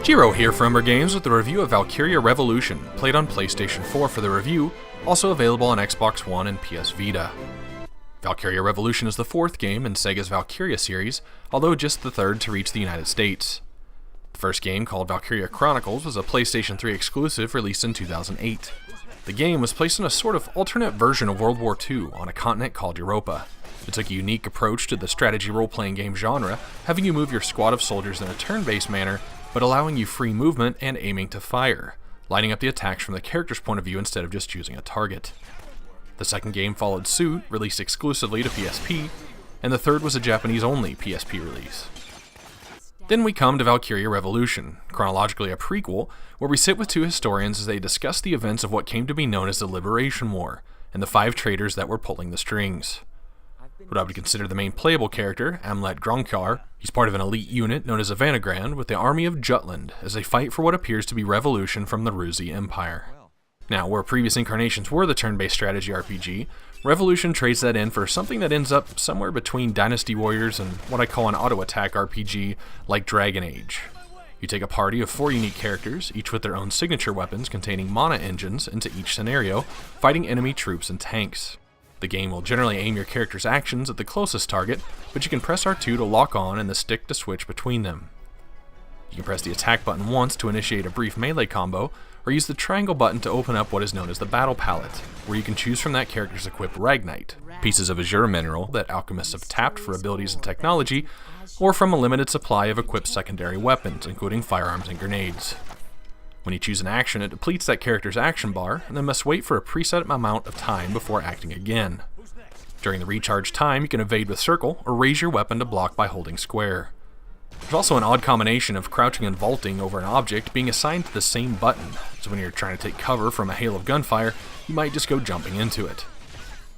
Jiro here for Umbra Games with a review of Valkyria Revolution, played on PlayStation 4 for the review, also available on Xbox One and PS Vita. Valkyria Revolution is the fourth game in Sega's Valkyria series, although just the third to reach the United States. The first game, called Valkyria Chronicles, was a PlayStation 3 exclusive released in 2008. The game was placed in a sort of alternate version of World War II on a continent called Europa. It took a unique approach to the strategy role-playing game genre, having you move your squad of soldiers in a turn-based manner, but allowing you free movement and aiming to fire, lining up the attacks from the character's point of view instead of just choosing a target. The second game followed suit, released exclusively to PSP, and the third was a Japanese-only PSP release. Then we come to Valkyria Revolution, chronologically a prequel, where we sit with two historians as they discuss the events of what came to be known as the Liberation War, and the 5 traitors that were pulling the strings. What I would consider the main playable character, Amlet Gronkar, he's part of an elite unit known as a Vanguard with the army of Jutland as they fight for what appears to be revolution from the Rusi Empire. Now, where previous incarnations were the turn-based strategy RPG, Revolution trades that in for something that ends up somewhere between Dynasty Warriors and what I call an auto-attack RPG like Dragon Age. You take a party of 4 unique characters, each with their own signature weapons containing mana engines into each scenario, fighting enemy troops and tanks. The game will generally aim your character's actions at the closest target, but you can press R2 to lock on and the stick to switch between them. You can press the attack button once to initiate a brief melee combo, or use the triangle button to open up what is known as the battle palette, where you can choose from that character's equipped Ragnite, pieces of azure mineral that alchemists have tapped for abilities and technology, or from a limited supply of equipped secondary weapons, including firearms and grenades. When you choose an action, it depletes that character's action bar, and then must wait for a preset amount of time before acting again. During the recharge time, you can evade with circle, or raise your weapon to block by holding square. There's also an odd combination of crouching and vaulting over an object being assigned to the same button, so when you're trying to take cover from a hail of gunfire, you might just go jumping into it.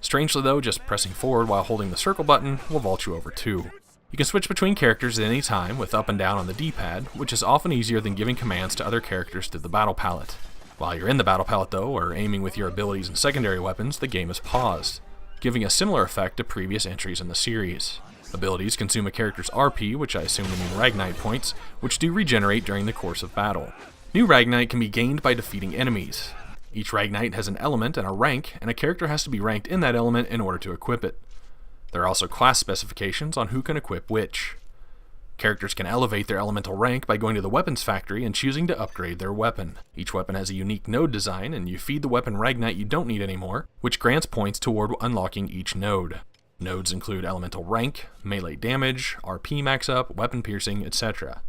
Strangely though, just pressing forward while holding the circle button will vault you over too. You can switch between characters at any time with up and down on the D-pad, which is often easier than giving commands to other characters through the battle palette. While you're in the battle palette though, or aiming with your abilities and secondary weapons, the game is paused, giving a similar effect to previous entries in the series. Abilities consume a character's RP, which I assume to mean Ragnite points, which do regenerate during the course of battle. New Ragnite can be gained by defeating enemies. Each Ragnite has an element and a rank, and a character has to be ranked in that element in order to equip it. There are also class specifications on who can equip which. Characters can elevate their elemental rank by going to the weapons factory and choosing to upgrade their weapon. Each weapon has a unique node design, and you feed the weapon Ragnite you don't need anymore, which grants points toward unlocking each node. Nodes include elemental rank, melee damage, RP max up, weapon piercing, etc.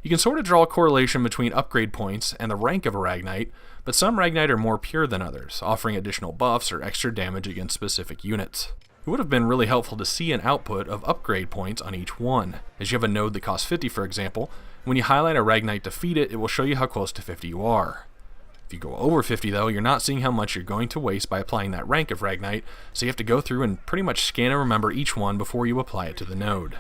You can sort of draw a correlation between upgrade points and the rank of a Ragnite, but some Ragnite are more pure than others, offering additional buffs or extra damage against specific units. It would have been really helpful to see an output of upgrade points on each one. As you have a node that costs 50 for example, when you highlight a Ragnite to feed it, it will show you how close to 50 you are. If you go over 50 though, you're not seeing how much you're going to waste by applying that rank of Ragnite, so you have to go through and pretty much scan and remember each one before you apply it to the node.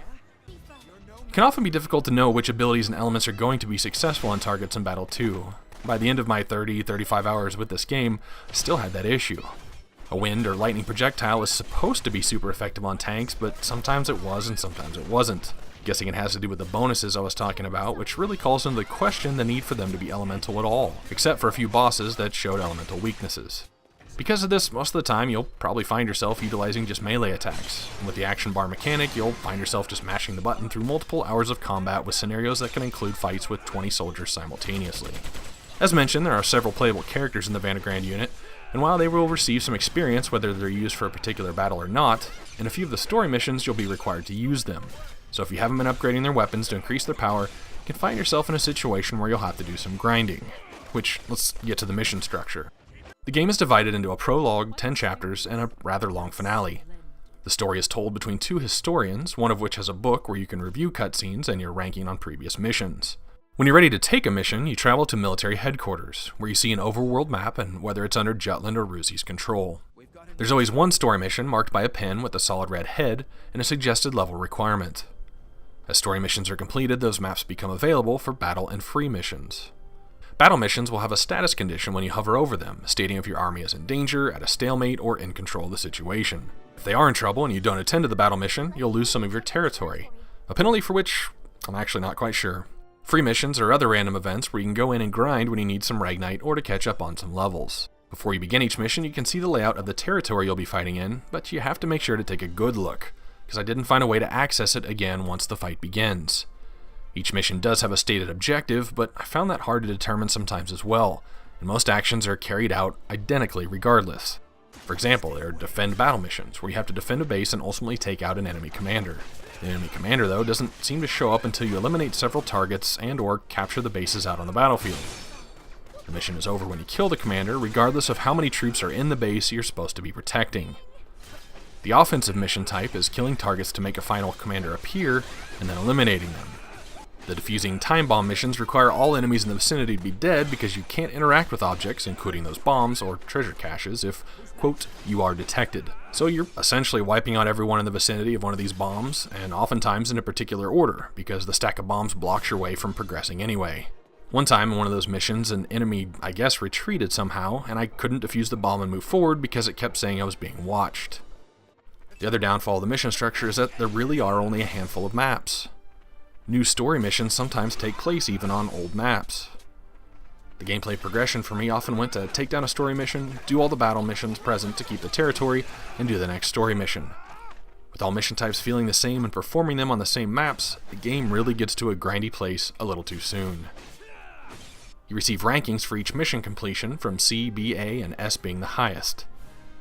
It can often be difficult to know which abilities and elements are going to be successful on targets in battle too. By the end of my 30-35 hours with this game, I still had that issue. A wind or lightning projectile is supposed to be super effective on tanks, but sometimes it was and sometimes it wasn't. Guessing it has to do with the bonuses I was talking about, which really calls into question the need for them to be elemental at all, except for a few bosses that showed elemental weaknesses. Because of this, most of the time you'll probably find yourself utilizing just melee attacks, and with the action bar mechanic you'll find yourself just mashing the button through multiple hours of combat with scenarios that can include fights with 20 soldiers simultaneously. As mentioned, there are several playable characters in the Vanguard unit, and while they will receive some experience whether they're used for a particular battle or not, in a few of the story missions you'll be required to use them. So if you haven't been upgrading their weapons to increase their power, you can find yourself in a situation where you'll have to do some grinding. Which, let's get to the mission structure. The game is divided into a prologue, 10 chapters, and a rather long finale. The story is told between 2 historians, one of which has a book where you can review cutscenes and your ranking on previous missions. When you're ready to take a mission, you travel to military headquarters, where you see an overworld map and whether it's under Jutland or Rusi's control. There's always one story mission marked by a pin with a solid red head and a suggested level requirement. As story missions are completed, those maps become available for battle and free missions. Battle missions will have a status condition when you hover over them, stating if your army is in danger, at a stalemate, or in control of the situation. If they are in trouble and you don't attend to the battle mission, you'll lose some of your territory, a penalty for which I'm actually not quite sure. Free missions are other random events where you can go in and grind when you need some Ragnite or to catch up on some levels. Before you begin each mission, you can see the layout of the territory you'll be fighting in, but you have to make sure to take a good look, because I didn't find a way to access it again once the fight begins. Each mission does have a stated objective, but I found that hard to determine sometimes as well, and most actions are carried out identically regardless. For example, there are defend battle missions, where you have to defend a base and ultimately take out an enemy commander. The enemy commander, though, doesn't seem to show up until you eliminate several targets and/or capture the bases out on the battlefield. The mission is over when you kill the commander, regardless of how many troops are in the base you're supposed to be protecting. The offensive mission type is killing targets to make a final commander appear, and then eliminating them. The defusing time bomb missions require all enemies in the vicinity to be dead because you can't interact with objects, including those bombs or treasure caches, if, quote, you are detected. So you're essentially wiping out everyone in the vicinity of one of these bombs, and oftentimes in a particular order, because the stack of bombs blocks your way from progressing anyway. One time in one of those missions, an enemy, I guess, retreated somehow, and I couldn't defuse the bomb and move forward because it kept saying I was being watched. The other downfall of the mission structure is that there really are only a handful of maps. New story missions sometimes take place even on old maps. The gameplay progression for me often went to take down a story mission, do all the battle missions present to keep the territory, and do the next story mission. With all mission types feeling the same and performing them on the same maps, the game really gets to a grindy place a little too soon. You receive rankings for each mission completion, from C, B, A, and S being the highest.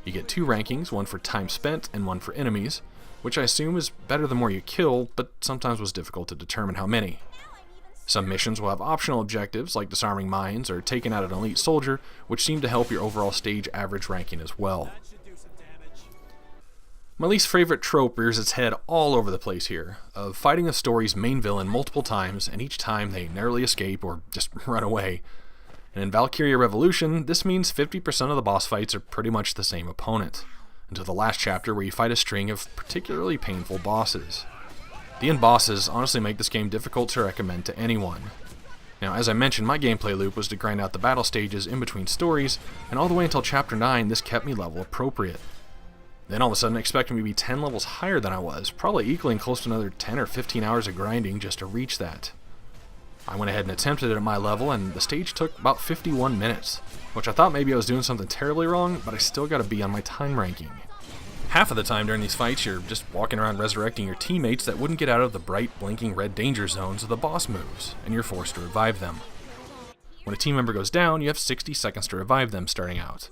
You get 2 rankings, one for time spent and one for enemies, which I assume is better the more you kill, but sometimes was difficult to determine how many. Some missions will have optional objectives, like disarming mines or taking out an elite soldier, which seem to help your overall stage average ranking as well. My least favorite trope rears its head all over the place here, of fighting the story's main villain multiple times, and each time they narrowly escape or just run away. And in Valkyria Revolution, this means 50% of the boss fights are pretty much the same opponent, until the last chapter where you fight a string of particularly painful bosses. The end bosses honestly make this game difficult to recommend to anyone. Now, as I mentioned, my gameplay loop was to grind out the battle stages in between stories, and all the way until Chapter 9 this kept me level appropriate. Then all of a sudden expecting me to be 10 levels higher than I was, probably equaling close to another 10 or 15 hours of grinding just to reach that. I went ahead and attempted it at my level, and the stage took about 51 minutes, which I thought maybe I was doing something terribly wrong, but I still got to be on my time ranking. Half of the time during these fights, you're just walking around resurrecting your teammates that wouldn't get out of the bright, blinking red danger zones of the boss moves, and you're forced to revive them. When a team member goes down, you have 60 seconds to revive them starting out.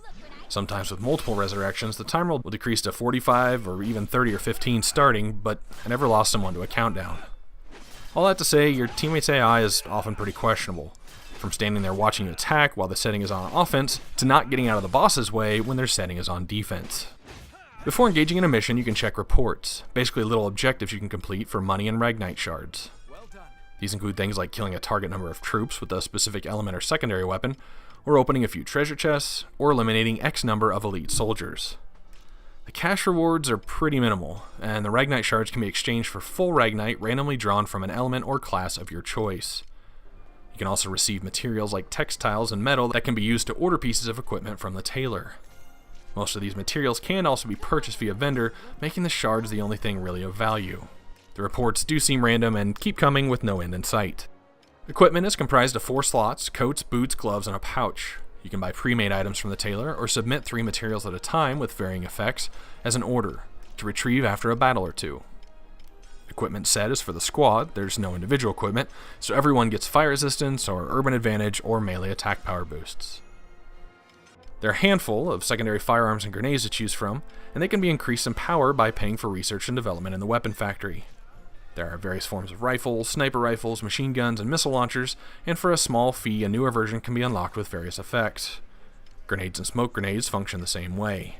Sometimes with multiple resurrections, the timer will decrease to 45 or even 30 or 15 starting, but I never lost someone to a countdown. All that to say, your teammate's AI is often pretty questionable, from standing there watching you attack while the setting is on offense, to not getting out of the boss's way when their setting is on defense. Before engaging in a mission, you can check reports, basically little objectives you can complete for money and Ragnite shards. These include things like killing a target number of troops with a specific element or secondary weapon, or opening a few treasure chests, or eliminating X number of elite soldiers. The cash rewards are pretty minimal, and the Ragnite shards can be exchanged for full Ragnite randomly drawn from an element or class of your choice. You can also receive materials like textiles and metal that can be used to order pieces of equipment from the tailor. Most of these materials can also be purchased via vendor, making the shards the only thing really of value. The reports do seem random and keep coming with no end in sight. Equipment is comprised of 4 slots, coats, boots, gloves, and a pouch. You can buy pre-made items from the tailor, or submit 3 materials at a time with varying effects as an order, to retrieve after a battle or 2. Equipment set is for the squad, there's no individual equipment, so everyone gets fire resistance, or urban advantage, or melee attack power boosts. There are a handful of secondary firearms and grenades to choose from, and they can be increased in power by paying for research and development in the weapon factory. There are various forms of rifles, sniper rifles, machine guns, and missile launchers, and for a small fee, a newer version can be unlocked with various effects. Grenades and smoke grenades function the same way.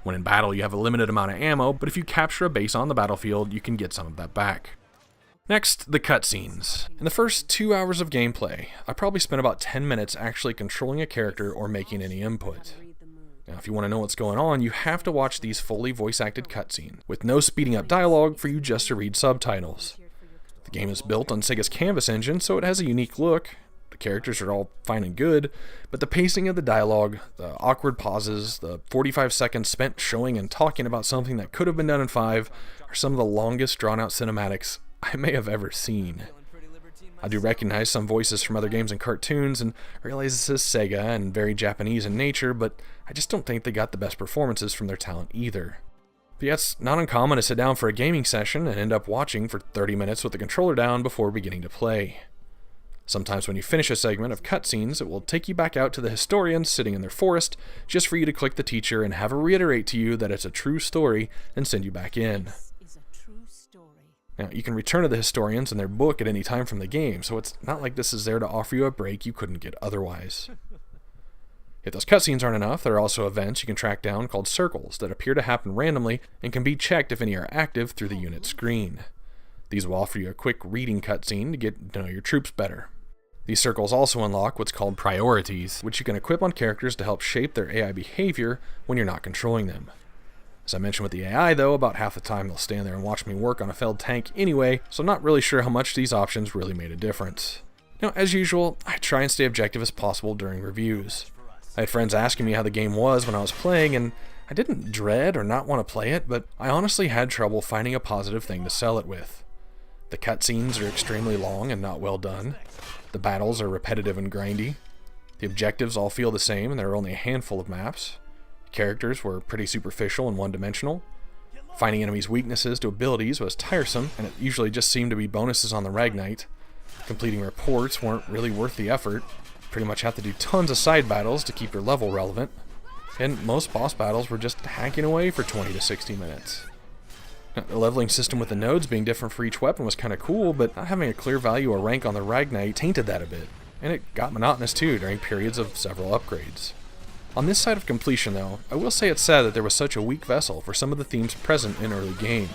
When in battle, you have a limited amount of ammo, but if you capture a base on the battlefield, you can get some of that back. Next, the cutscenes. In the first 2 hours of gameplay, I probably spent about 10 minutes actually controlling a character or making any input. Now, if you want to know what's going on, you have to watch these fully voice-acted cutscenes, with no speeding up dialogue for you just to read subtitles. The game is built on Sega's Canvas engine, so it has a unique look. The characters are all fine and good, but the pacing of the dialogue, the awkward pauses, the 45 seconds spent showing and talking about something that could have been done in 5, are some of the longest drawn-out cinematics I may have ever seen. I do recognize some voices from other games and cartoons and realize this is Sega and very Japanese in nature, but I just don't think they got the best performances from their talent either. But yeah, it's not uncommon to sit down for a gaming session and end up watching for 30 minutes with the controller down before beginning to play. Sometimes when you finish a segment of cutscenes, it will take you back out to the historians sitting in their forest just for you to click the teacher and have her reiterate to you that it's a true story and send you back in. Now, you can return to the historians and their book at any time from the game, so it's not like this is there to offer you a break you couldn't get otherwise. If those cutscenes aren't enough, there are also events you can track down called circles that appear to happen randomly and can be checked if any are active through the unit screen. These will offer you a quick reading cutscene to get to know your troops better. These circles also unlock what's called priorities, which you can equip on characters to help shape their AI behavior when you're not controlling them. As I mentioned with the AI though, about half the time they'll stand there and watch me work on a failed tank anyway, so I'm not really sure how much these options really made a difference. Now, as usual, I try and stay objective as possible during reviews. I had friends asking me how the game was when I was playing, and I didn't dread or not want to play it, but I honestly had trouble finding a positive thing to sell it with. The cutscenes are extremely long and not well done. The battles are repetitive and grindy. The objectives all feel the same and there are only a handful of maps. Characters were pretty superficial and one-dimensional. Finding enemies' weaknesses to abilities was tiresome, and it usually just seemed to be bonuses on the Ragnite. Completing reports weren't really worth the effort. Pretty much have to do tons of side battles to keep your level relevant. And most boss battles were just hacking away for 20 to 60 minutes. Now, the leveling system with the nodes being different for each weapon was kind of cool, but not having a clear value or rank on the Ragnite tainted that a bit. And it got monotonous too during periods of several upgrades. On this side of completion though, I will say it's sad that there was such a weak vessel for some of the themes present in early game.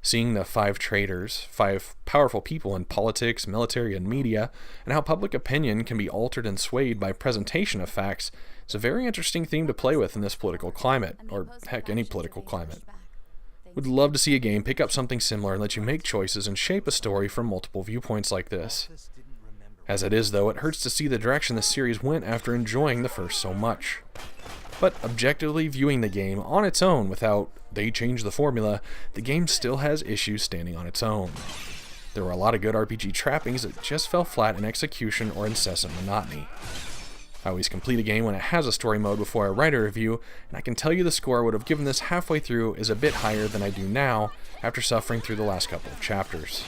Seeing the 5 traitors, 5 powerful people in politics, military, and media, and how public opinion can be altered and swayed by presentation of facts is a very interesting theme to play with in this political climate, or heck, any political climate. Would love to see a game pick up something similar and let you make choices and shape a story from multiple viewpoints like this. As it is though, it hurts to see the direction the series went after enjoying the first so much. But objectively viewing the game on its own without they change the formula, the game still has issues standing on its own. There were a lot of good RPG trappings that just fell flat in execution or incessant monotony. I always complete a game when it has a story mode before I write a review, and I can tell you the score I would have given this halfway through is a bit higher than I do now after suffering through the last couple of chapters.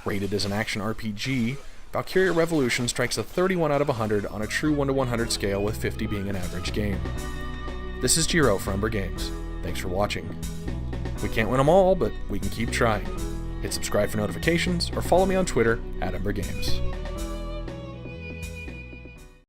Rated as an action RPG, Valkyria Revolution strikes a 31 out of 100 on a true 1 to 100 scale, with 50 being an average game. This is Jiro for Umbra Games. Thanks for watching. We can't win them all, but we can keep trying. Hit subscribe for notifications, or follow me on Twitter @Umbra Games.